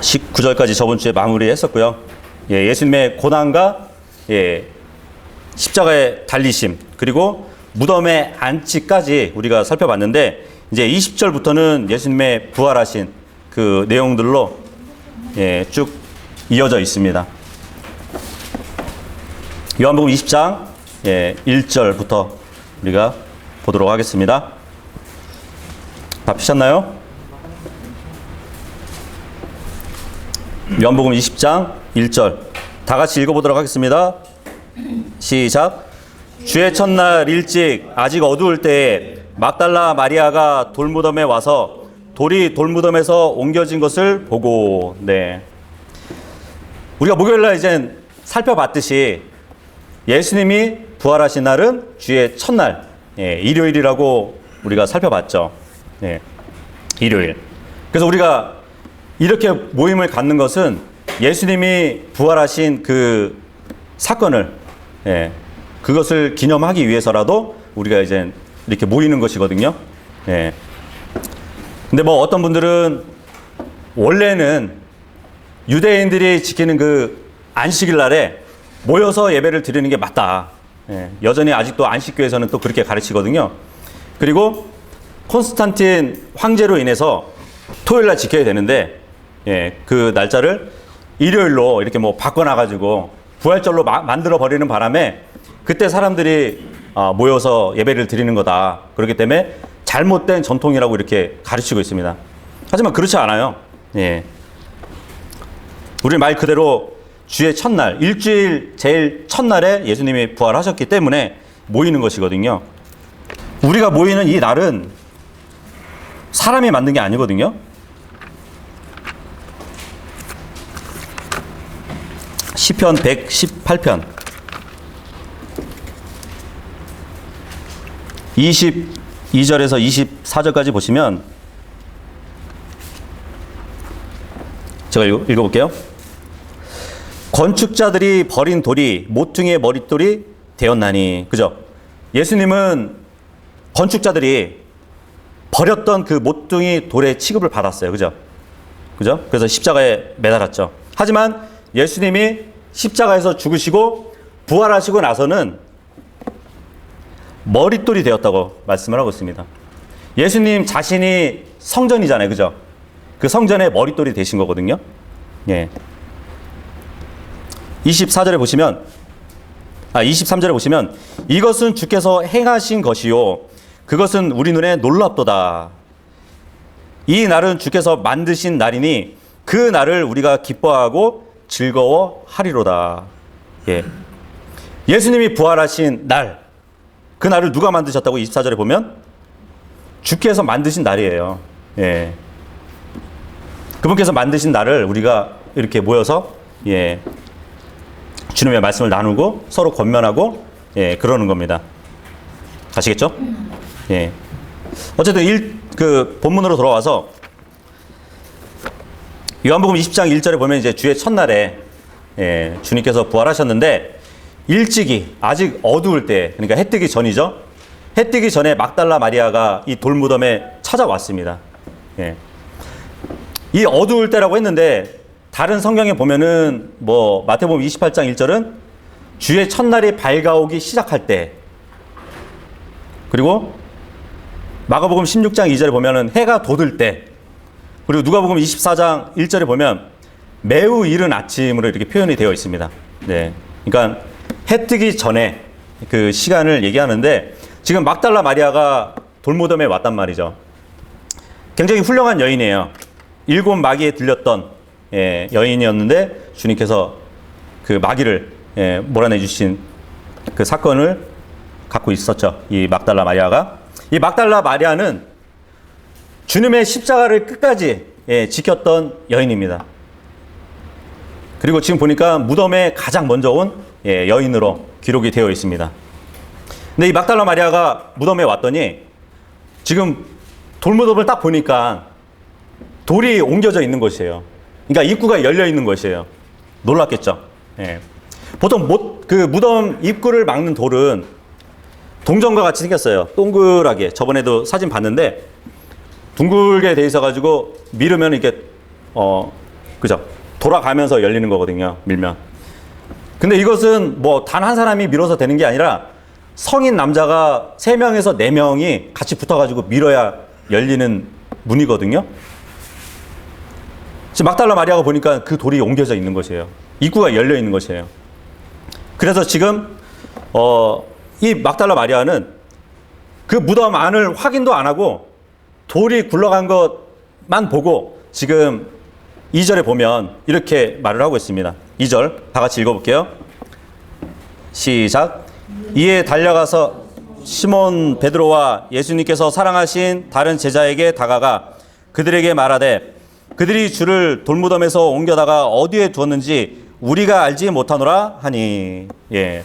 19절까지 저번 주에 마무리했었고요. 예, 예수님의 고난과 십자가의 달리심, 그리고 무덤의 안치까지 우리가 살펴봤는데, 이제 20절부터는 예수님의 부활하신 그 내용들로 쭉 이어져 있습니다. 요한복음 20장 1절부터 우리가 보도록 하겠습니다. 다 피셨나요? 요한복음 20장 1절 다 같이 읽어보도록 하겠습니다. 시작. 주의 첫날 일찍 아직 어두울 때에 막달라 마리아가 돌무덤에 와서 돌이 돌무덤에서 옮겨진 것을 보고, 우리가 목요일날 이제 살펴봤듯이 예수님이 부활하신 날은 주의 첫날, 일요일이라고 우리가 살펴봤죠. 일요일. 그래서 우리가 이렇게 모임을 갖는 것은 예수님이 부활하신 그 사건을, 그것을 기념하기 위해서라도 우리가 이제 이렇게 모이는 것이거든요. 근데 뭐 어떤 분들은 원래는 유대인들이 지키는 그 안식일 날에 모여서 예배를 드리는 게 맞다. 여전히 아직도 안식교에서는 또 그렇게 가르치거든요. 그리고 콘스탄틴 황제로 인해서 토요일 날 지켜야 되는데, 그 날짜를 일요일로 이렇게 뭐 바꿔놔가지고 부활절로 만들어 버리는 바람에 그때 사람들이 모여서 예배를 드리는 거다. 그렇기 때문에 잘못된 전통이라고 이렇게 가르치고 있습니다. 하지만 그렇지 않아요. 우리 말 그대로 주의 첫날, 일주일 제일 첫날에 예수님이 부활하셨기 때문에 모이는 것이거든요. 우리가 모이는 이 날은 사람이 만든 게 아니거든요. 시편 118편 22절에서 24절까지 보시면, 제가 읽어볼게요. 건축자들이 버린 돌이 모퉁이의 머릿돌이 되었나니. 그죠? 예수님은 건축자들이 버렸던 그 모퉁이 돌의 취급을 받았어요. 그죠? 그래서 십자가에 매달았죠. 하지만 예수님이 십자가에서 죽으시고 부활하시고 나서는 머릿돌이 되었다고 말씀을 하고 있습니다. 예수님 자신이 성전이잖아요. 그죠? 그 성전의 머릿돌이 되신 거거든요. 24절에 보시면, 23절에 보시면, 이것은 주께서 행하신 것이요 그것은 우리 눈에 놀랍도다. 이 날은 주께서 만드신 날이니 그 날을 우리가 기뻐하고 즐거워하리로다. 예수님이 부활하신 날, 그 날을 누가 만드셨다고 24절에 보면 주께서 만드신 날이에요. 그분께서 만드신 날을 우리가 이렇게 모여서 주님의 말씀을 나누고 서로 권면하고 그러는 겁니다. 아시겠죠? 어쨌든 그 본문으로 돌아와서 요한복음 20장 1절에 보면 이제 주의 첫날에 주님께서 부활하셨는데, 일찍이 아직 어두울 때, 그러니까 해 뜨기 전이죠. 해 뜨기 전에 막달라 마리아가 이 돌무덤에 찾아왔습니다. 이 어두울 때라고 했는데, 다른 성경에 보면은 뭐 마태복음 28장 1절은 주의 첫날이 밝아오기 시작할 때, 그리고 마가복음 16장 2절에 보면은 해가 돋을 때, 그리고 누가복음 24장 1절에 보면 매우 이른 아침으로 이렇게 표현이 되어 있습니다. 그러니까 해 뜨기 전에 그 시간을 얘기하는데, 지금 막달라 마리아가 돌무덤에 왔단 말이죠. 굉장히 훌륭한 여인이에요. 7 마귀에 들렸던 여인이었는데 주님께서 그 마귀를 몰아내 주신 그 사건을 갖고 있었죠. 이 막달라 마리아가. 이 막달라 마리아는 주님의 십자가를 끝까지 지켰던 여인입니다. 그리고 지금 보니까 무덤에 가장 먼저 온 여인으로 기록이 되어 있습니다. 근데 이 막달라 마리아가 무덤에 왔더니 지금 돌무덤을 딱 보니까 돌이 옮겨져 있는 것이에요. 그러니까 입구가 열려 있는 것이에요. 놀랐겠죠. 보통 그 무덤 입구를 막는 돌은 동전과 같이 생겼어요. 동그랗게. 저번에도 사진 봤는데 둥글게 돼 있어가지고 밀으면 이렇게 그죠? 돌아가면서 열리는 거거든요. 밀면. 근데 이것은 뭐 단 한 사람이 밀어서 되는 게 아니라 성인 남자가 3명에서 4명이 같이 붙어가지고 밀어야 열리는 문이거든요. 지금 막달라 마리아가 보니까 그 돌이 옮겨져 있는 것이에요. 입구가 열려 있는 것이에요. 그래서 지금 이 막달라 마리아는 그 무덤 안을 확인도 안 하고 돌이 굴러간 것만 보고 지금 2절에 보면 이렇게 말을 하고 있습니다. 2절 다 같이 읽어볼게요. 시작. 이에 달려가서 시몬 베드로와 예수님께서 사랑하신 다른 제자에게 다가가 그들에게 말하되 그들이 주를 돌무덤에서 옮겨다가 어디에 두었는지 우리가 알지 못하노라 하니. 예,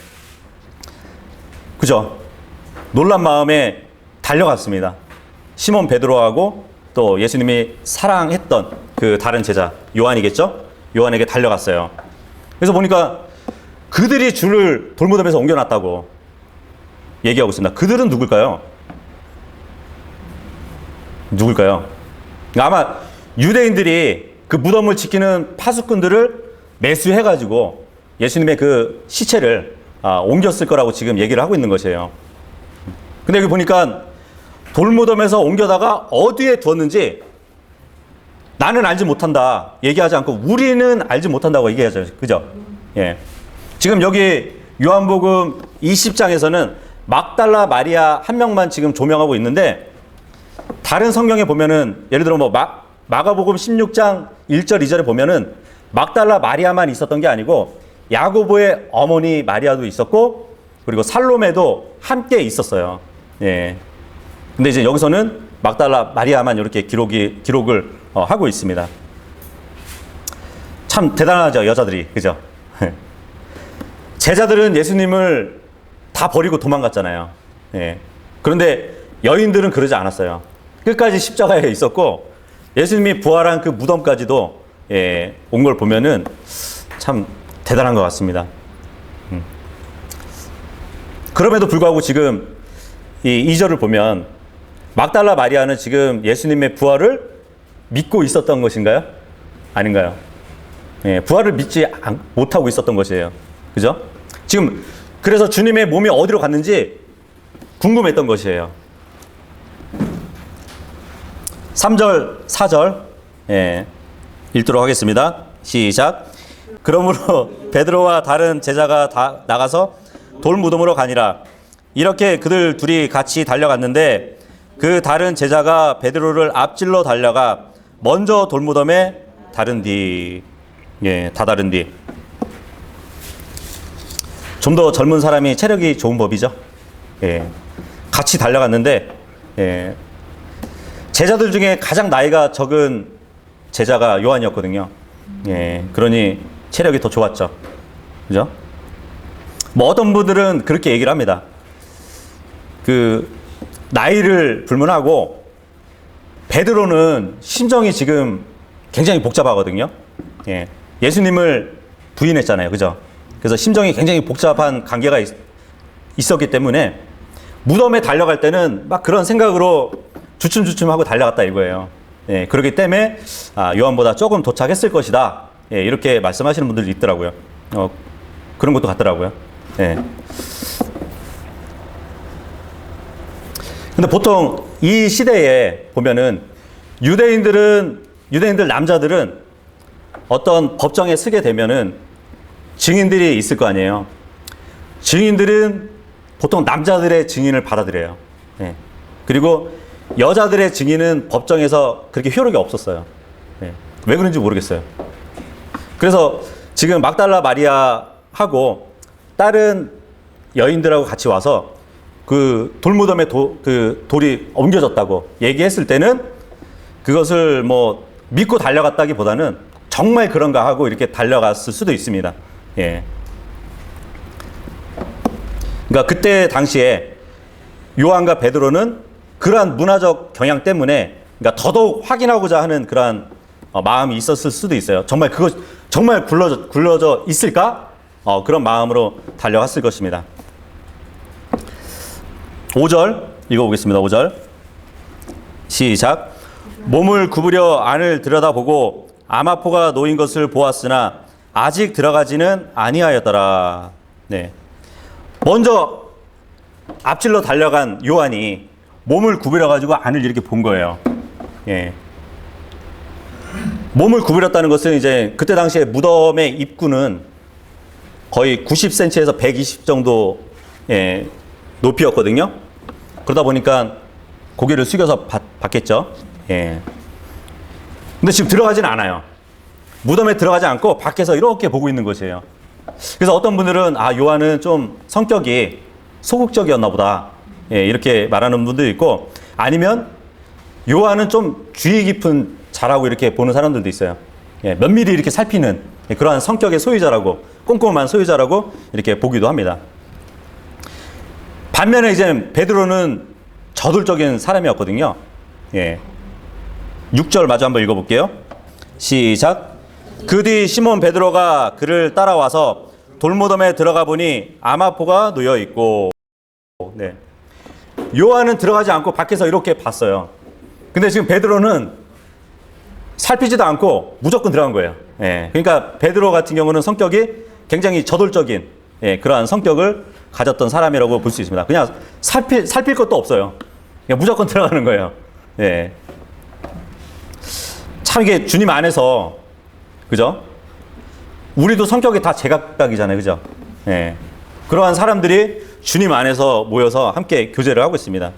그죠? 놀란 마음에 달려갔습니다. 시몬 베드로하고 또 예수님이 사랑했던 그 다른 제자 요한이겠죠? 요한에게 달려갔어요. 그래서 보니까 그들이 주를 돌무덤에서 옮겨놨다고 얘기하고 있습니다. 그들은 누굴까요? 누굴까요? 아마 유대인들이 그 무덤을 지키는 파수꾼들을 매수해가지고 예수님의 그 시체를 옮겼을 거라고 지금 얘기를 하고 있는 것이에요. 근데 여기 보니까 돌무덤에서 옮겨다가 어디에 두었는지 나는 알지 못한다 얘기하지 않고 우리는 알지 못한다고 얘기하죠. 그죠? 예. 지금 여기 요한복음 20장에서는 막달라 마리아 한 명만 지금 조명하고 있는데 다른 성경에 보면은 예를 들어 뭐 마가복음 16장 1절 2절에 보면은 막달라 마리아만 있었던 게 아니고 야고보의 어머니 마리아도 있었고 그리고 살로메도 함께 있었어요. 예. 근데 이제 여기서는 막달라 마리아만 이렇게 기록을 하고 있습니다. 참 대단하죠, 여자들이. 그죠? 제자들은 예수님을 다 버리고 도망갔잖아요. 예. 그런데 여인들은 그러지 않았어요. 끝까지 십자가에 있었고 예수님이 부활한 그 무덤까지도 온 걸 보면은 참 대단한 것 같습니다. 그럼에도 불구하고 지금 이 2절을 보면 막달라 마리아는 지금 예수님의 부활을 믿고 있었던 것인가요? 아닌가요? 예, 부활을 믿지 못하고 있었던 것이에요. 그죠? 지금 그래서 주님의 몸이 어디로 갔는지 궁금했던 것이에요. 3절, 4절 읽도록 하겠습니다. 시작. 그러므로 베드로와 다른 제자가 다 나가서 돌무덤으로 가니라. 이렇게 그들 둘이 같이 달려갔는데 그 다른 제자가 베드로를 앞질러 달려가 먼저 돌무덤에 다른 뒤, 다다른 뒤. 좀 더 젊은 사람이 체력이 좋은 법이죠. 같이 달려갔는데 제자들 중에 가장 나이가 적은 제자가 요한이었거든요. 그러니 체력이 더 좋았죠. 그죠? 뭐 어떤 분들은 그렇게 얘기를 합니다. 그 나이를 불문하고 베드로는 심정이 지금 굉장히 복잡하거든요. 예수님을 부인했잖아요. 그죠? 그래서 심정이 굉장히 복잡한 관계가 있었기 때문에 무덤에 달려갈 때는 막 그런 생각으로 주춤주춤하고 달려갔다 이거예요. 그렇기 때문에 요한보다 조금 도착했을 것이다. 이렇게 말씀하시는 분들이 있더라고요. 그런 것도 같더라고요. 근데 보통 이 시대에 보면은 유대인들 남자들은 어떤 법정에 서게 되면은 증인들이 있을 거 아니에요. 증인들은 보통 남자들의 증인을 받아들여요. 그리고 여자들의 증인은 법정에서 그렇게 효력이 없었어요. 왜 그런지 모르겠어요. 그래서 지금 막달라 마리아하고 다른 여인들하고 같이 와서 그 돌무덤에 그 돌이 옮겨졌다고 얘기했을 때는 그것을 뭐 믿고 달려갔다기보다는 정말 그런가 하고 이렇게 달려갔을 수도 있습니다. 그러니까 그때 당시에 요한과 베드로는 그러한 문화적 경향 때문에 그러니까 더더욱 확인하고자 하는 그러한 마음이 있었을 수도 있어요. 정말 그것 정말 굴러져 있을까? 그런 마음으로 달려갔을 것입니다. 5절 읽어보겠습니다. 5절 시작. 몸을 구부려 안을 들여다보고 아마포가 놓인 것을 보았으나 아직 들어가지는 아니하였더라. 네. 먼저 앞질러 달려간 요한이 몸을 구부려 가지고 안을 이렇게 본 거예요. 예. 몸을 구부렸다는 것은 이제 그때 당시에 무덤의 입구는 거의 90cm에서 120 정도 높이였거든요. 그러다 보니까 고개를 숙여서 봤겠죠. 예. 근데 지금 들어가지는 않아요. 무덤에 들어가지 않고 밖에서 이렇게 보고 있는 것이에요. 그래서 어떤 분들은 요한은 좀 성격이 소극적이었나 보다. 예, 이렇게 말하는 분도 있고, 아니면 요한은 좀 주의 깊은 자라고 이렇게 보는 사람들도 있어요. 예, 면밀히 이렇게 살피는 그러한 성격의 소유자라고, 꼼꼼한 소유자라고 이렇게 보기도 합니다. 반면에 이제 베드로는 저돌적인 사람이었거든요. 예. 6절 마저 한번 읽어볼게요. 시작. 그 뒤 시몬 베드로가 그를 따라와서 돌무덤에 들어가 보니 아마포가 놓여 있고, 네. 요한은 들어가지 않고 밖에서 이렇게 봤어요. 근데 지금 베드로는 살피지도 않고 무조건 들어간 거예요. 예. 그러니까 베드로 같은 경우는 성격이 굉장히 저돌적인 그러한 성격을 가졌던 사람이라고 볼 수 있습니다. 그냥 살필 것도 없어요. 그냥 무조건 들어가는 거예요. 예. 참 이게 주님 안에서, 그죠? 우리도 성격이 다 제각각이잖아요. 그죠? 예. 그러한 사람들이 주님 안에서 모여서 함께 교제를 하고 있습니다.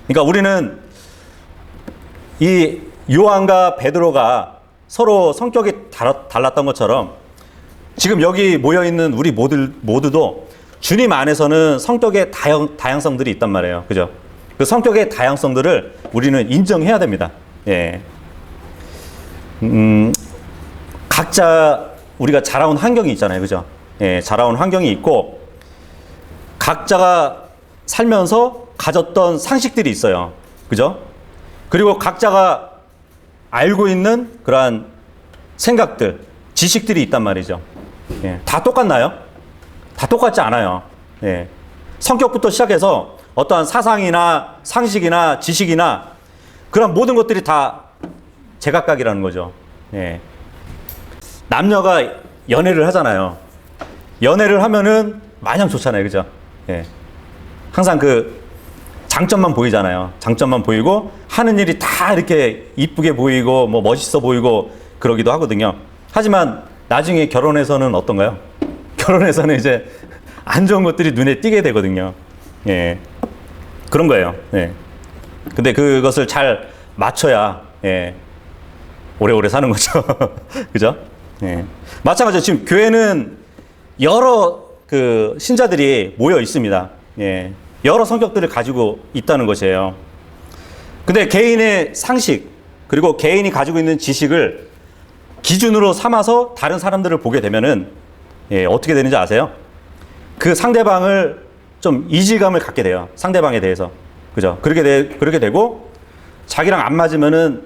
그러니까 우리는 이 요한과 베드로가 서로 성격이 달랐던 것처럼 지금 여기 모여있는 우리 모두도 주님 안에서는 성격의 다양성들이 있단 말이에요. 그죠? 그 성격의 다양성들을 우리는 인정해야 됩니다. 예. 각자 우리가 자라온 환경이 있잖아요. 그죠? 예, 자라온 환경이 있고, 각자가 살면서 가졌던 상식들이 있어요. 그죠? 그리고 각자가 알고 있는 그러한 생각들, 지식들이 있단 말이죠. 예, 다 똑같나요? 다 똑같지 않아요. 예. 성격부터 시작해서 어떠한 사상이나 상식이나 지식이나 그런 모든 것들이 다 제각각이라는 거죠. 예. 남녀가 연애를 하잖아요. 연애를 하면은 마냥 좋잖아요. 그죠? 예. 항상 그 장점만 보이잖아요. 장점만 보이고 하는 일이 다 이렇게 이쁘게 보이고 뭐 멋있어 보이고 그러기도 하거든요. 하지만 나중에 결혼해서는 어떤가요? 결혼해서는 이제 안 좋은 것들이 눈에 띄게 되거든요. 예. 그런 거예요. 예. 근데 그것을 잘 맞춰야, 예, 오래오래 사는 거죠. 그죠? 예. 마찬가지로 지금 교회는 여러 그 신자들이 모여 있습니다. 예. 여러 성격들을 가지고 있다는 것이에요. 근데 개인의 상식, 그리고 개인이 가지고 있는 지식을 기준으로 삼아서 다른 사람들을 보게 되면은, 예, 어떻게 되는지 아세요? 그 상대방을 좀 이질감을 갖게 돼요. 상대방에 대해서. 그죠? 그렇게 되고, 자기랑 안 맞으면은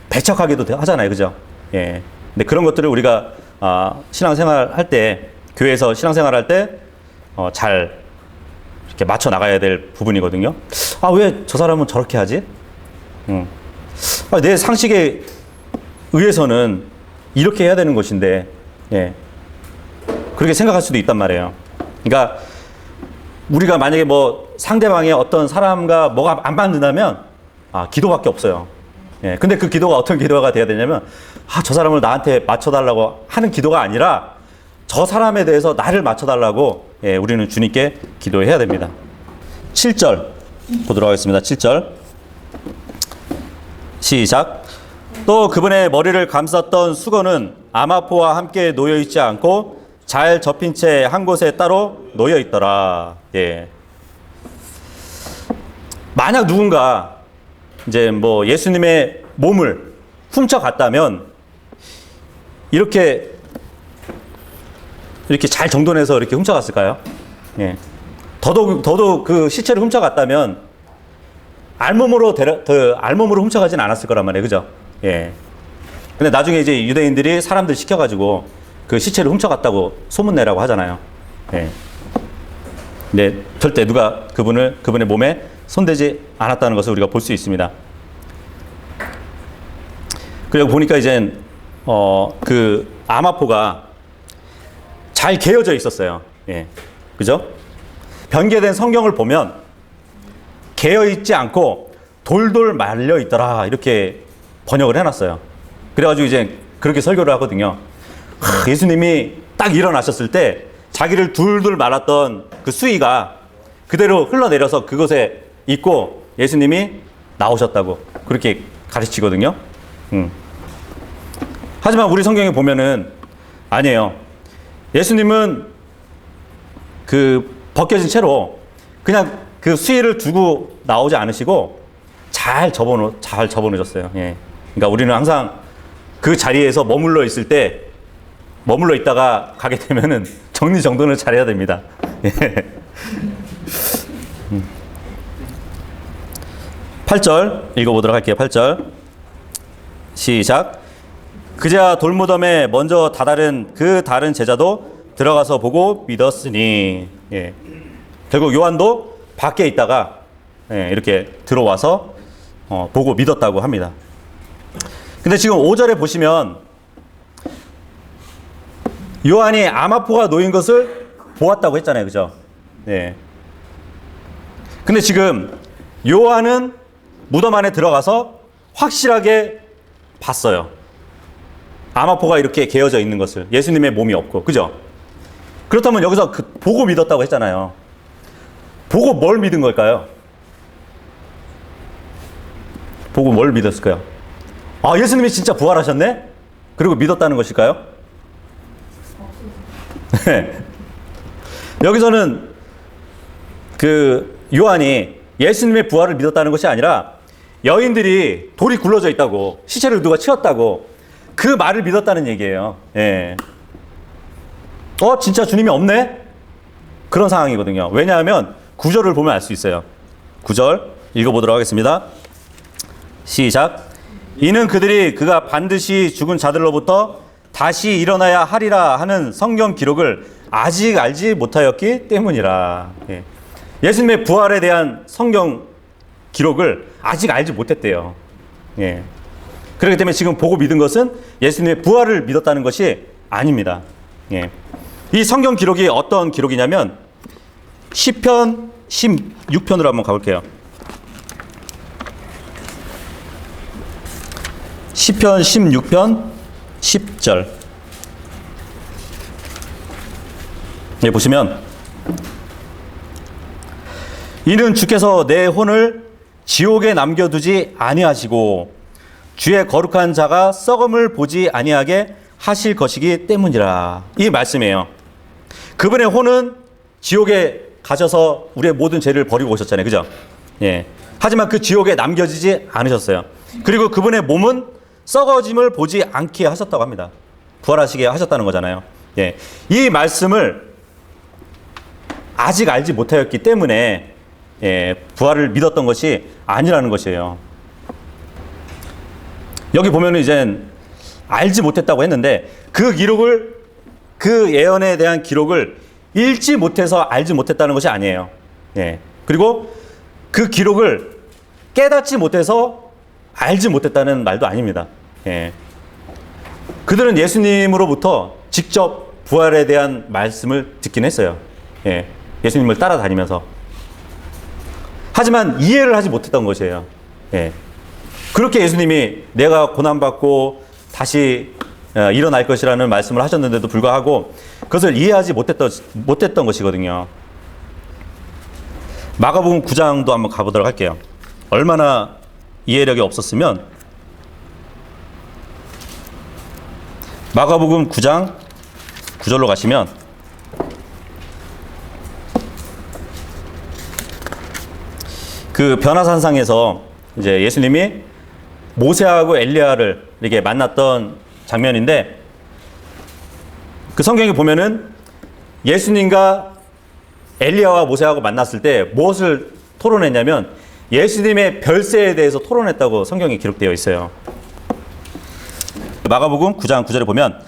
배척하기도 하잖아요. 그죠? 예. 근데 그런 것들을 우리가, 신앙생활 할 때, 교회에서 신앙생활 할 때, 잘 이렇게 맞춰 나가야 될 부분이거든요. 왜 저 사람은 저렇게 하지? 내 상식에 의해서는 이렇게 해야 되는 것인데, 예. 그렇게 생각할 수도 있단 말이에요. 그러니까, 우리가 만약에 뭐 상대방의 어떤 사람과 뭐가 안 맞는다면, 기도밖에 없어요. 예. 근데 그 기도가 어떤 기도가 돼야 되냐면, 저 사람을 나한테 맞춰달라고 하는 기도가 아니라, 저 사람에 대해서 나를 맞춰달라고, 예, 우리는 주님께 기도해야 됩니다. 7절 보도록 하겠습니다. 7절 시작. 또 그분의 머리를 감쌌던 수건은 아마포와 함께 놓여있지 않고 잘 접힌 채 한 곳에 따로 놓여있더라. 예. 만약 누군가 이제 뭐 예수님의 몸을 훔쳐갔다면 이렇게 잘 정돈해서 이렇게 훔쳐갔을까요? 예. 더더욱 그 시체를 훔쳐갔다면 알몸으로 훔쳐가진 않았을 거란 말이에요. 그죠? 예. 근데 나중에 이제 유대인들이 사람들 시켜가지고 그 시체를 훔쳐갔다고 소문내라고 하잖아요. 예. 근데 절대 누가 그분의 몸에 손대지 않았다는 것을 우리가 볼 수 있습니다. 그리고 보니까 이제 그 아마포가 잘 개어져 있었어요. 예. 그죠? 변개된 성경을 보면 개어 있지 않고 돌돌 말려 있더라. 이렇게 번역을 해놨어요. 그래가지고 이제 그렇게 설교를 하거든요. 예수님이 딱 일어나셨을 때 자기를 둘둘 말았던 그 수위가 그대로 흘러내려서 그곳에 있고 예수님이 나오셨다고 그렇게 가르치거든요. 하지만 우리 성경에 보면은 아니에요. 예수님은 그 벗겨진 채로 그냥 그 수위를 두고 나오지 않으시고 잘 접어놓으셨어요. 예. 그러니까 우리는 항상 그 자리에서 머물러 있을 때 머물러 있다가 가게 되면은 정리정돈을 잘해야 됩니다. 예. 8절 읽어보도록 할게요. 8절 시작. 그제야 돌무덤에 먼저 다다른 그 다른 제자도 들어가서 보고 믿었으니. 예. 결국 요한도 밖에 있다가 이렇게 들어와서 보고 믿었다고 합니다. 근데 지금 5절에 보시면 요한이 아마포가 놓인 것을 보았다고 했잖아요. 그죠? 네. 근데 지금 요한은 무덤 안에 들어가서 확실하게 봤어요. 아마포가 이렇게 개어져 있는 것을. 예수님의 몸이 없고. 그죠? 그렇다면 여기서 보고 믿었다고 했잖아요. 보고 뭘 믿은 걸까요? 보고 뭘 믿었을까요? 아, 예수님이 진짜 부활하셨네? 그리고 믿었다는 것일까요? 네. 여기서는 그 요한이 예수님의 부활을 믿었다는 것이 아니라 여인들이 돌이 굴러져 있다고, 시체를 누가 치웠다고 그 말을 믿었다는 얘기예요. 예. 진짜 주님이 없네? 그런 상황이거든요. 왜냐하면 9절을 보면 알 수 있어요. 9절 읽어보도록 하겠습니다. 시작. 이는 그들이 그가 반드시 죽은 자들로부터 다시 일어나야 하리라 하는 성경 기록을 아직 알지 못하였기 때문이라. 예. 예수님의 부활에 대한 성경 기록을 아직 알지 못했대요. 예. 그렇기 때문에 지금 보고 믿은 것은 예수님의 부활을 믿었다는 것이 아닙니다. 예. 이 성경 기록이 어떤 기록이냐면 시편 16편으로 한번 가볼게요. 시편 16편 10절. 예, 보시면 이는 주께서 내 혼을 지옥에 남겨두지 아니하시고 주의 거룩한 자가 썩음을 보지 아니하게 하실 것이기 때문이라. 이 말씀이에요. 그분의 혼은 지옥에 가셔서 우리의 모든 죄를 버리고 오셨잖아요. 그죠? 예. 하지만 그 지옥에 남겨지지 않으셨어요. 그리고 그분의 몸은 썩어짐을 보지 않게 하셨다고 합니다. 부활하시게 하셨다는 거잖아요. 예. 이 말씀을 아직 알지 못하였기 때문에 부활을 믿었던 것이 아니라는 것이에요. 여기 보면은 이젠 알지 못했다고 했는데 그 기록을, 그 예언에 대한 기록을 읽지 못해서 알지 못했다는 것이 아니에요. 예. 그리고 그 기록을 깨닫지 못해서 알지 못했다는 말도 아닙니다. 예. 그들은 예수님으로부터 직접 부활에 대한 말씀을 듣긴 했어요. 예. 예수님을 따라다니면서. 하지만 이해를 하지 못했던 것이에요. 예. 그렇게 예수님이 내가 고난받고 다시 일어날 것이라는 말씀을 하셨는데도 불구하고 그것을 이해하지 못했던 것이거든요. 마가복음 9장도 한번 가보도록 할게요. 얼마나 이해력이 없었으면 마가복음 9장 9절로 가시면 그 변화산상에서 이제 예수님이 모세하고 엘리야를 이렇게 만났던 장면인데 그 성경에 보면은 예수님과 엘리야와 모세하고 만났을 때 무엇을 토론했냐면 예수님의 별세에 대해서 토론했다고 성경에 기록되어 있어요. 마가복음 9장 9절에 보면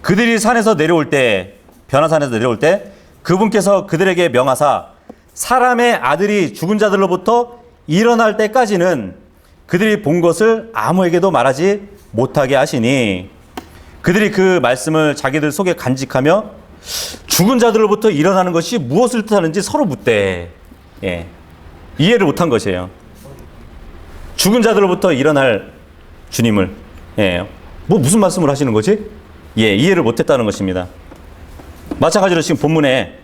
그들이 산에서 내려올 때, 변화산에서 내려올 때 그분께서 그들에게 명하사 사람의 아들이 죽은 자들로부터 일어날 때까지는 그들이 본 것을 아무에게도 말하지 못하게 하시니. 그들이 그 말씀을 자기들 속에 간직하며 죽은 자들로부터 일어나는 것이 무엇을 뜻하는지 서로 묻되, 예, 이해를 못한 것이에요. 죽은 자들로부터 일어날 주님을, 예, 뭐 무슨 말씀을 하시는 거지? 예, 이해를 못했다는 것입니다. 마찬가지로 지금 본문에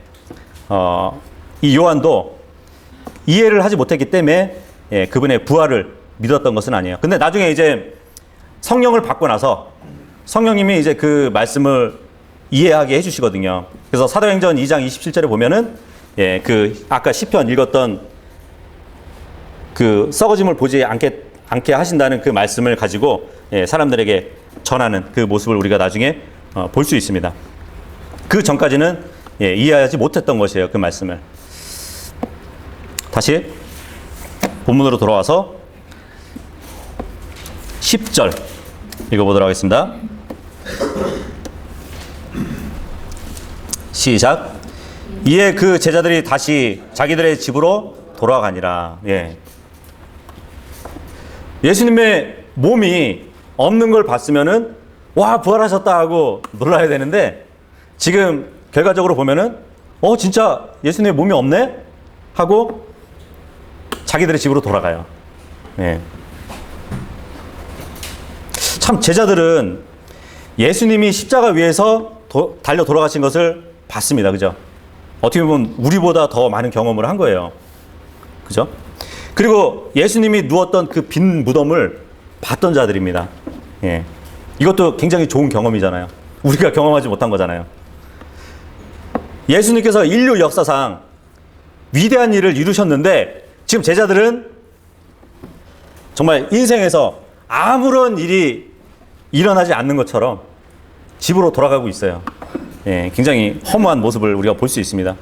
이 요한도 이해를 하지 못했기 때문에, 예, 그분의 부활을 믿었던 것은 아니에요. 근데 나중에 이제 성령을 받고 나서 성령님이 이제 그 말씀을 이해하게 해주시거든요. 그래서 사도행전 2장 27절에 보면은, 예, 그 아까 시편 읽었던 그 썩어짐을 보지 않게 하신다는 그 말씀을 가지고, 예, 사람들에게 전하는 그 모습을 우리가 나중에 볼 수 있습니다. 그 전까지는, 예, 이해하지 못했던 것이에요. 그 말씀을. 다시 본문으로 돌아와서 10절 읽어보도록 하겠습니다. 시작. 이에 그 제자들이 다시 자기들의 집으로 돌아가니라. 예. 예수님의 몸이 없는 걸 봤으면은 와, 부활하셨다 하고 놀라야 되는데, 지금 결과적으로 보면은 진짜 예수님의 몸이 없네 하고 자기들의 집으로 돌아가요. 예. 참 제자들은 예수님이 십자가 위에서 달려 돌아가신 것을 봤습니다. 그죠? 어떻게 보면 우리보다 더 많은 경험을 한 거예요. 그죠? 그리고 예수님이 누웠던 그 빈 무덤을 봤던 자들입니다. 예. 이것도 굉장히 좋은 경험이잖아요. 우리가 경험하지 못한 거잖아요. 예수님께서 인류 역사상 위대한 일을 이루셨는데, 지금 제자들은 정말 인생에서 아무런 일이 일어나지 않는 것처럼 집으로 돌아가고 있어요. 예, 굉장히 허무한 모습을 우리가 볼 수 있습니다.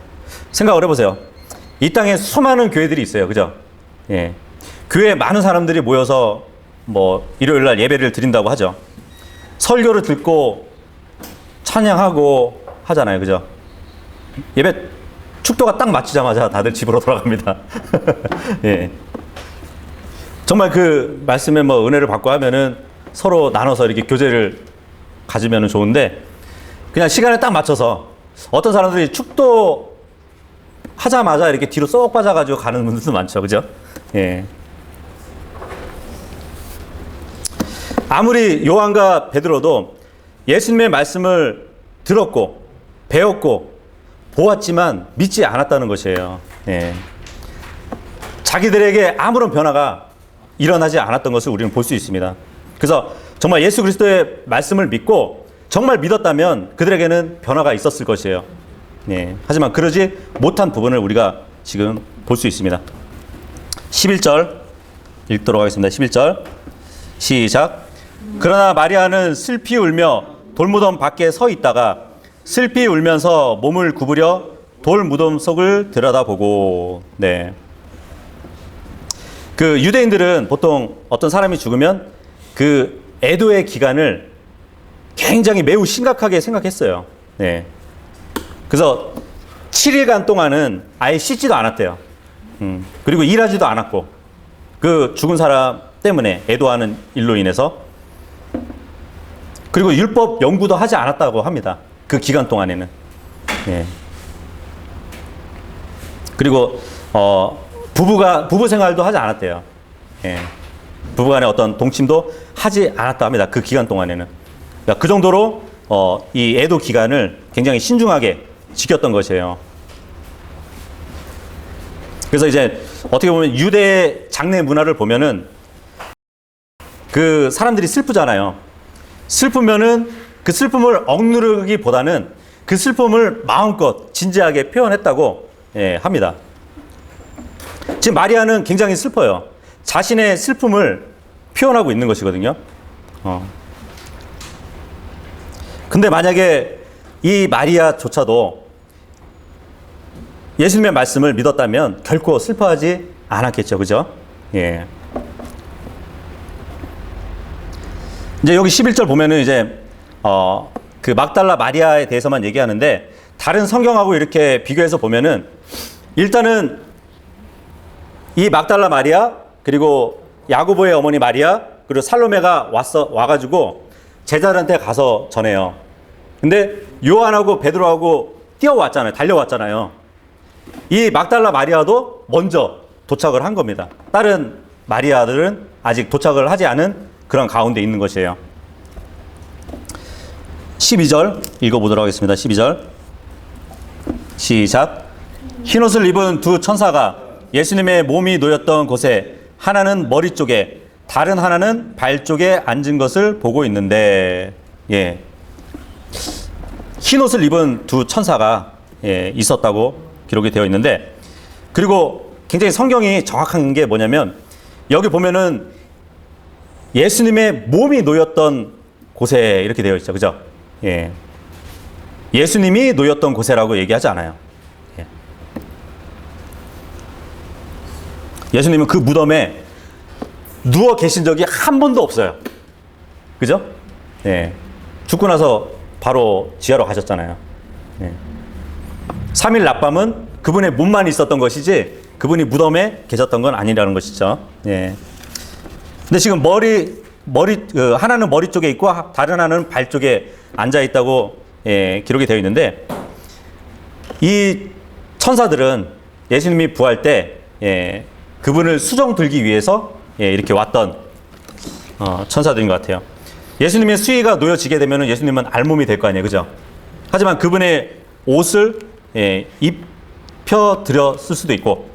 생각을 해보세요. 이 땅에 수많은 교회들이 있어요. 그죠? 예. 교회에 많은 사람들이 모여서 뭐 일요일 날 예배를 드린다고 하죠. 설교를 듣고 찬양하고 하잖아요. 그죠? 예배 축도가 딱 마치자마자 다들 집으로 돌아갑니다. 예. 정말 그 말씀에 뭐 은혜를 받고 하면은 서로 나눠서 이렇게 교제를 가지면은 좋은데, 그냥 시간에 딱 맞춰서 어떤 사람들이 축도 하자마자 이렇게 뒤로 쏙 빠져가지고 가는 분들도 많죠. 그죠? 예. 아무리 요한과 베드로도 예수님의 말씀을 들었고 배웠고 보았지만 믿지 않았다는 것이에요. 예. 자기들에게 아무런 변화가 일어나지 않았던 것을 우리는 볼 수 있습니다. 그래서 정말 예수 그리스도의 말씀을 믿고 정말 믿었다면 그들에게는 변화가 있었을 것이에요. 예. 하지만 그러지 못한 부분을 우리가 지금 볼 수 있습니다. 11절 읽도록 하겠습니다. 11절 시작. 그러나 마리아는 슬피 울며 돌무덤 밖에 서 있다가 슬피 울면서 몸을 구부려 돌무덤 속을 들여다보고. 네. 그 유대인들은 보통 어떤 사람이 죽으면 그 애도의 기간을 굉장히 매우 심각하게 생각했어요. 네. 그래서 7일간 동안은 아예 씻지도 않았대요. 그리고 일하지도 않았고, 그 죽은 사람 때문에 애도하는 일로 인해서. 그리고 율법 연구도 하지 않았다고 합니다. 그 기간 동안에는. 네. 그리고 부부 생활도 하지 않았대요. 예. 부부간의 어떤 동침도 하지 않았다 합니다. 그 기간 동안에는. 그러니까 그 정도로 이 애도 기간을 굉장히 신중하게 지켰던 것이에요. 그래서 이제 어떻게 보면 유대 장례 문화를 보면은 그 사람들이 슬프잖아요. 슬프면은 그 슬픔을 억누르기보다는 그 슬픔을 마음껏 진지하게 표현했다고, 예, 합니다. 지금 마리아는 굉장히 슬퍼요. 자신의 슬픔을 표현하고 있는 것이거든요. 근데 만약에 이 마리아조차도 예수님의 말씀을 믿었다면 결코 슬퍼하지 않았겠죠. 그죠? 예. 이제 여기 11절 보면은 이제 그 막달라 마리아에 대해서만 얘기하는데, 다른 성경하고 이렇게 비교해서 보면은 일단은 이 막달라 마리아, 그리고 야고보의 어머니 마리아, 그리고 살로메가 와가지고 제자들한테 가서 전해요. 근데 요한하고 베드로하고 뛰어왔잖아요. 달려왔잖아요. 이 막달라 마리아도 먼저 도착을 한 겁니다. 다른 마리아들은 아직 도착을 하지 않은 그런 가운데 있는 것이에요. 12절 읽어보도록 하겠습니다. 12절 시작. 흰옷을 입은 두 천사가 예수님의 몸이 놓였던 곳에 하나는 머리 쪽에 다른 하나는 발 쪽에 앉은 것을 보고 있는데, 예, 흰옷을 입은 두 천사가 있었다고 기록이 되어 있는데, 그리고 굉장히 성경이 정확한 게 뭐냐면 여기 보면은 예수님의 몸이 놓였던 곳에 이렇게 되어 있죠. 그죠? 예. 예수님이 놓였던 곳에라고 얘기하지 않아요. 예. 예수님은 그 무덤에 누워 계신 적이 한 번도 없어요. 그죠? 예. 죽고 나서 바로 지하로 가셨잖아요. 예. 3일 낮밤은 그분의 몸만 있었던 것이지 그분이 무덤에 계셨던 건 아니라는 것이죠. 예. 근데 지금 하나는 머리 쪽에 있고 다른 하나는 발 쪽에 앉아 있다고 기록이 되어 있는데, 이 천사들은 예수님이 부활 때 그분을 수정 들기 위해서 이렇게 왔던 천사들인 것 같아요. 예수님의 수의가 놓여지게 되면 예수님은 알몸이 될 거 아니에요. 그죠? 하지만 그분의 옷을 입혀 드렸을 수도 있고,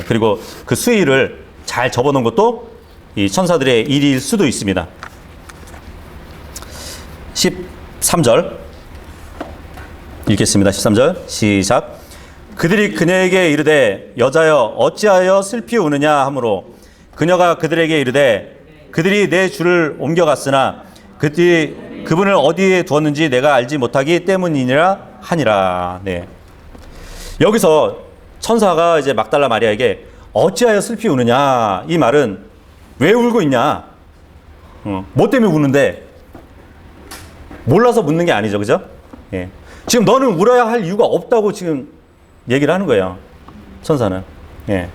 그리고 그 수의를 잘 접어놓은 것도 이 천사들의 일일 수도 있습니다. 13절 읽겠습니다. 13절 시작. 그들이 그녀에게 이르되 여자여 어찌하여 슬피 우느냐 하므로 그녀가 그들에게 이르되 그들이 내 주를 옮겨갔으나 그들이 그분을 어디에 두었는지 내가 알지 못하기 때문이니라 하니라. 네. 여기서 천사가 이제 막달라 마리아에게 어찌하여 슬피 우느냐, 이 말은 왜 울고 있냐, 뭐 때문에 우는데, 몰라서 묻는 게 아니죠. 그죠? 예. 지금 너는 울어야 할 이유가 없다고 지금 얘기를 하는 거예요. 천사는. 예.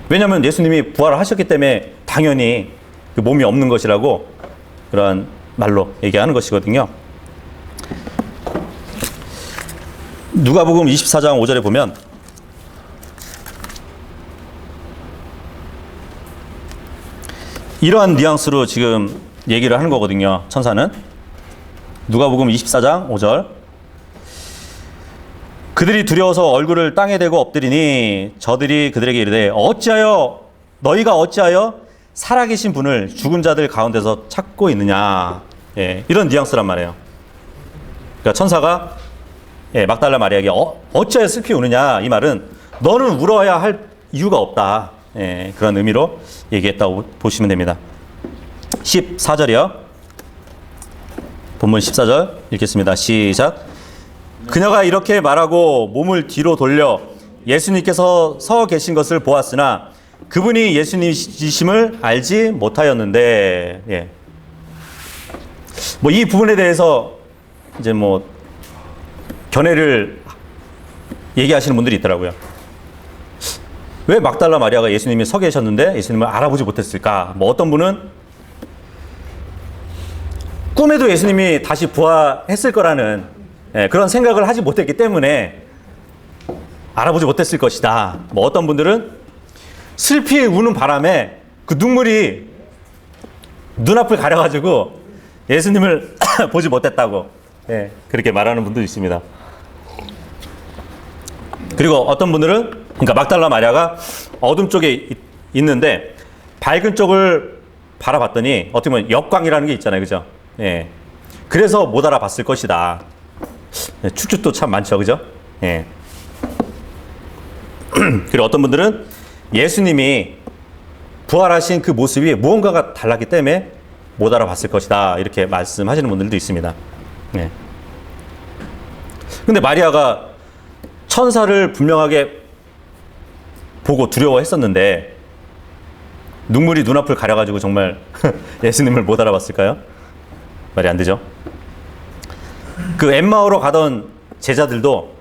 왜냐하면 예수님이 부활을 하셨기 때문에 당연히 그 몸이 없는 것이라고 그런 말로 얘기하는 것이거든요. 누가복음 24장 5절에 보면 이러한 뉘앙스로 지금 얘기를 하는 거거든요. 천사는. 누가복음 24장 5절. 그들이 두려워서 얼굴을 땅에 대고 엎드리니 저들이 그들에게 이르되 너희가 어찌하여 살아계신 분을 죽은 자들 가운데서 찾고 있느냐. 예, 이런 뉘앙스란 말이에요. 그러니까 천사가 막달라 마리아에게 어찌하여 슬피 우느냐, 이 말은 너는 울어야 할 이유가 없다. 그런 의미로 얘기했다고 보시면 됩니다. 14절이요. 본문 14절 읽겠습니다. 시작. 그녀가 이렇게 말하고 몸을 뒤로 돌려 예수님께서 서 계신 것을 보았으나 그분이 예수님이심을 알지 못하였는데, 예. 뭐 이 부분에 대해서 이제 뭐 견해를 얘기하시는 분들이 있더라고요. 왜 막달라 마리아가 예수님이 서 계셨는데 예수님을 알아보지 못했을까? 뭐 어떤 분은 꿈에도 예수님이 다시 부활했을 거라는 그런 생각을 하지 못했기 때문에 알아보지 못했을 것이다. 뭐 어떤 분들은 슬피 우는 바람에 그 눈물이 눈앞을 가려가지고 예수님을 보지 못했다고, 그렇게 말하는 분도 있습니다. 그리고 어떤 분들은, 그러니까 막달라 마리아가 어둠 쪽에 있는데 밝은 쪽을 바라봤더니 어떻게 보면 역광이라는 게 있잖아요. 그죠? 예. 그래서 못 알아봤을 것이다. 추측도 참 많죠. 그죠? 예. 그리고 어떤 분들은 예수님이 부활하신 그 모습이 무언가가 달랐기 때문에 못 알아봤을 것이다. 이렇게 말씀하시는 분들도 있습니다. 예. 근데 마리아가 천사를 분명하게 보고 두려워했었는데 눈물이 눈앞을 가려가지고 정말 예수님을 못 알아봤을까요? 말이 안 되죠. 그 엠마오로 가던 제자들도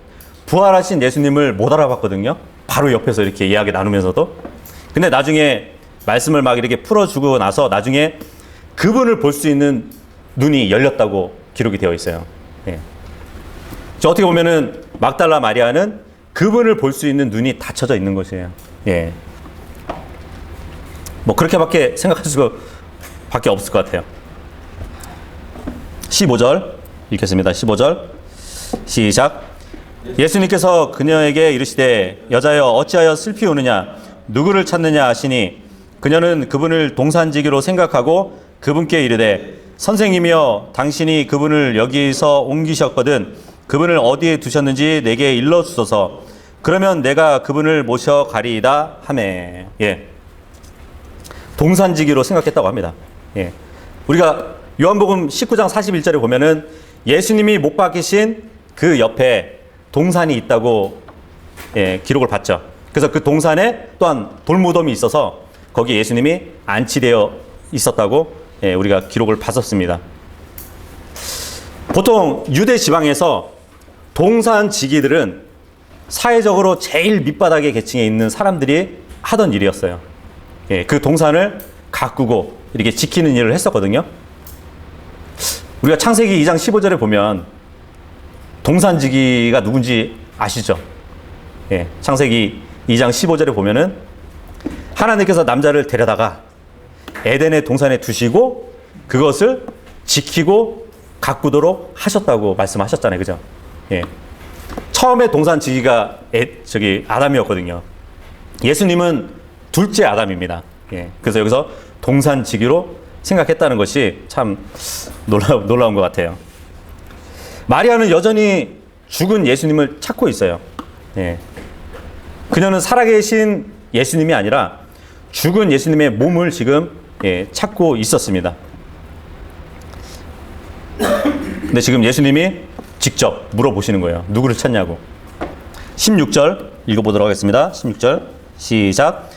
부활하신 예수님을 못 알아봤거든요. 바로 옆에서 이렇게 이야기 나누면서도. 근데 나중에 말씀을 막 이렇게 풀어주고 나서 나중에 그분을 볼 수 있는 눈이 열렸다고 기록이 되어 있어요. 예. 저 어떻게 보면은 막달라 마리아는 그분을 볼 수 있는 눈이 닫혀져 있는 것이에요. 예. 뭐 그렇게밖에 생각할 수밖에 없을 것 같아요. 15절 읽겠습니다. 15절 시작. 예수님께서 그녀에게 이르시되 여자여 어찌하여 슬피 우느냐 누구를 찾느냐 하시니 그녀는 그분을 동산지기로 생각하고 그분께 이르되 선생님이여 당신이 그분을 여기서 옮기셨거든 그분을 어디에 두셨는지 내게 일러 주소서 그러면 내가 그분을 모셔 가리이다 하매. 예. 동산지기로 생각했다고 합니다. 예. 우리가 요한복음 19장 41절에 보면은 예수님이 못 박히신 그 옆에 동산이 있다고 예, 기록을 봤죠. 그래서 그 동산에 또한 돌무덤이 있어서 거기에 예수님이 안치되어 있었다고 예, 우리가 기록을 봤었습니다. 보통 유대 지방에서 동산지기들은 사회적으로 제일 밑바닥의 계층에 있는 사람들이 하던 일이었어요. 예, 그 동산을 가꾸고 이렇게 지키는 일을 했었거든요. 우리가 창세기 2장 15절에 보면 동산지기가 누군지 아시죠? 예, 창세기 2장 15절에 보면은 하나님께서 남자를 데려다가 에덴의 동산에 두시고 그것을 지키고 가꾸도록 하셨다고 말씀하셨잖아요. 그죠? 예. 처음에 동산지기가 아담이었거든요. 예수님은 둘째 아담입니다. 예. 그래서 여기서 동산지기로 생각했다는 것이 참 놀라운 것 같아요. 마리아는 여전히 죽은 예수님을 찾고 있어요. 예. 그녀는 살아계신 예수님이 아니라 죽은 예수님의 몸을 지금 예, 찾고 있었습니다. 근데 지금 예수님이 직접 물어보시는 거예요. 누구를 찾냐고. 16절 읽어보도록 하겠습니다. 16절 시작.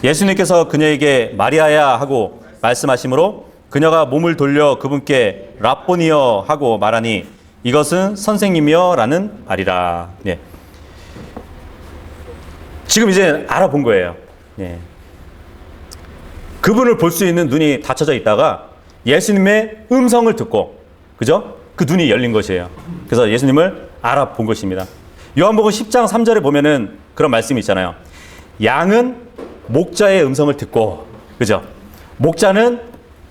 예수님께서 그녀에게 마리아야 하고 말씀하시므로 그녀가 몸을 돌려 그분께 랍보니여 하고 말하니 이것은 선생님이여 라는 말이라. 예. 지금 이제 알아본 거예요. 예. 그분을 볼 수 있는 눈이 닫혀져 있다가 예수님의 음성을 듣고, 그죠? 그 눈이 열린 것이에요. 그래서 예수님을 알아본 것입니다. 요한복음 10장 3절에 보면은 그런 말씀이 있잖아요. 양은 목자의 음성을 듣고, 그죠? 목자는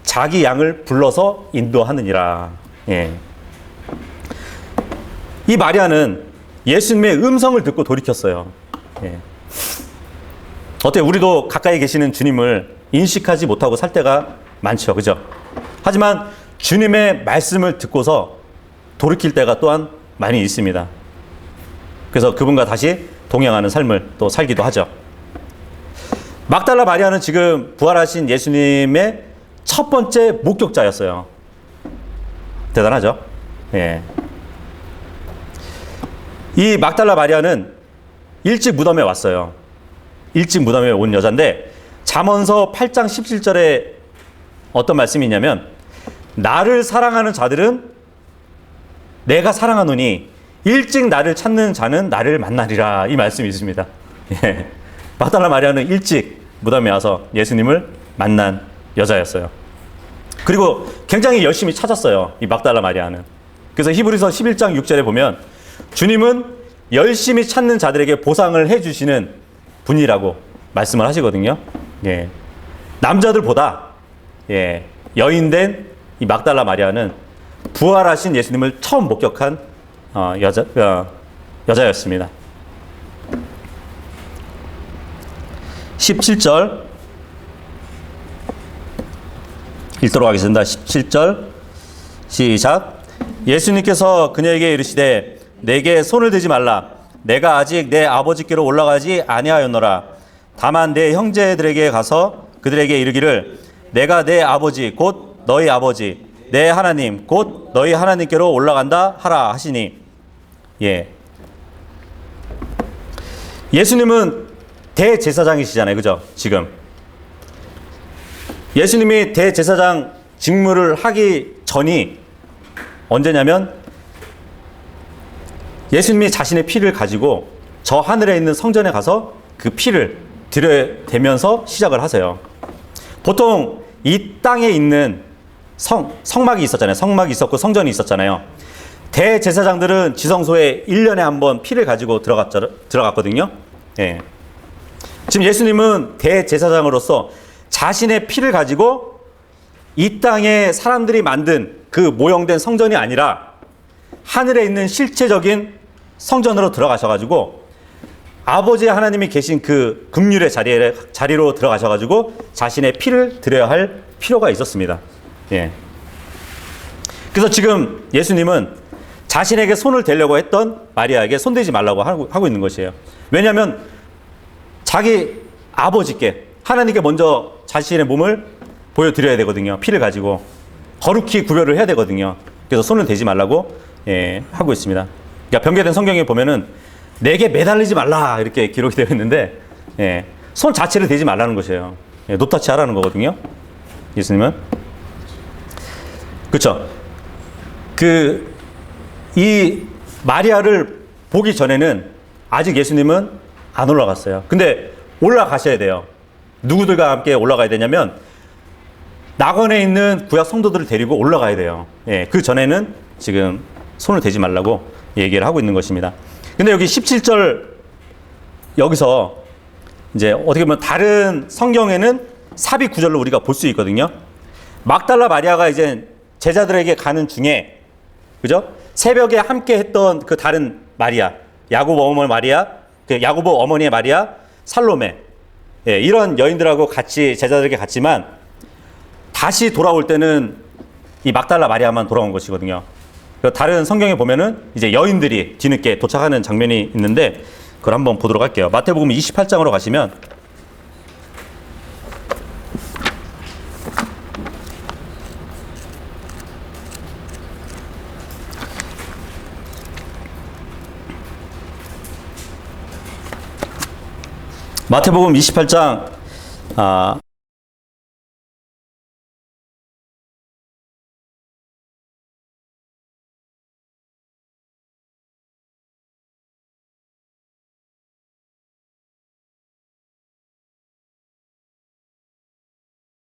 자기 양을 불러서 인도하느니라. 예. 이 마리아는 예수님의 음성을 듣고 돌이켰어요. 예. 어때요? 우리도 가까이 계시는 주님을 인식하지 못하고 살 때가 많죠. 그죠? 하지만 주님의 말씀을 듣고서 돌이킬 때가 또한 많이 있습니다. 그래서 그분과 다시 동행하는 삶을 또 살기도 하죠. 막달라 마리아는 지금 부활하신 예수님의 첫 번째 목격자였어요. 대단하죠? 예. 이 막달라 마리아는 일찍 무덤에 왔어요. 일찍 무덤에 온 여자인데 잠언서 8장 17절에 어떤 말씀이 있냐면 나를 사랑하는 자들은 내가 사랑하노니 일찍 나를 찾는 자는 나를 만나리라. 이 말씀이 있습니다. 예. 막달라 마리아는 일찍 무덤에 와서 예수님을 만난 여자였어요. 그리고 굉장히 열심히 찾았어요. 이 막달라 마리아는. 그래서 히브리서 11장 6절에 보면 주님은 열심히 찾는 자들에게 보상을 해주시는 분이라고 말씀을 하시거든요. 예. 남자들보다 예, 여인된 이 막달라 마리아는 부활하신 예수님을 처음 목격한 여자였습니다. 17절 읽도록 하겠습니다. 17절 시작. 예수님께서 그녀에게 이르시되 내게 손을 대지 말라. 내가 아직 내 아버지께로 올라가지 아니하였노라. 다만 내 형제들에게 가서 그들에게 이르기를 내가 내 아버지 곧 너희 아버지 내 하나님 곧 너희 하나님께로 올라간다 하라 하시니. 예. 예수님은 대제사장이시잖아요. 그죠? 지금 예수님이 대제사장 직무를 하기 전이 언제냐면 예수님이 자신의 피를 가지고 저 하늘에 있는 성전에 가서 그 피를 들여대면서 시작을 하세요. 보통 이 땅에 있는 성막이 있었잖아요. 성막이 있었고 성전이 있었잖아요. 대제사장들은 지성소에 1년에 한 번 피를 가지고 들어갔거든요. 예. 지금 예수님은 대제사장으로서 자신의 피를 가지고 이 땅에 사람들이 만든 그 모형된 성전이 아니라 하늘에 있는 실체적인 성전으로 들어가셔가지고 아버지 하나님이 계신 그 긍휼의 자리로 들어가셔가지고 자신의 피를 드려야 할 필요가 있었습니다. 예. 그래서 지금 예수님은 자신에게 손을 대려고 했던 마리아에게 손대지 말라고 하고 있는 것이에요. 왜냐하면 자기 아버지께 하나님께 먼저 자신의 몸을 보여드려야 되거든요. 피를 가지고 거룩히 구별을 해야 되거든요. 그래서 손을 대지 말라고 하고 있습니다. 그러니까 변개된 성경에 보면은 내게 매달리지 말라 이렇게 기록이 되어 있는데 손 자체를 대지 말라는 것이에요. 노타치 하라는 거거든요. 예수님은 그렇죠. 이 마리아를 보기 전에는 아직 예수님은 안 올라갔어요. 근데 올라가셔야 돼요. 누구들과 함께 올라가야 되냐면 낙원에 있는 구약 성도들을 데리고 올라가야 돼요. 그 전에는 지금 손을 대지 말라고 얘기를 하고 있는 것입니다. 근데 여기 17절 여기서 이제 어떻게 보면 다른 성경에는 삽입 구절로 우리가 볼 수 있거든요. 막달라 마리아가 이제 제자들에게 가는 중에 그죠? 새벽에 함께 했던 그 다른 마리아, 야고보 어머니 마리아, 그 야고보 어머니의 마리아, 살로메 이런 여인들하고 같이 제자들에게 갔지만 다시 돌아올 때는 이 막달라 마리아만 돌아온 것이거든요. 다른 성경에 보면은 이제 여인들이 뒤늦게 도착하는 장면이 있는데 그걸 한번 보도록 할게요. 마태복음 28장으로 가시면 마태복음 28장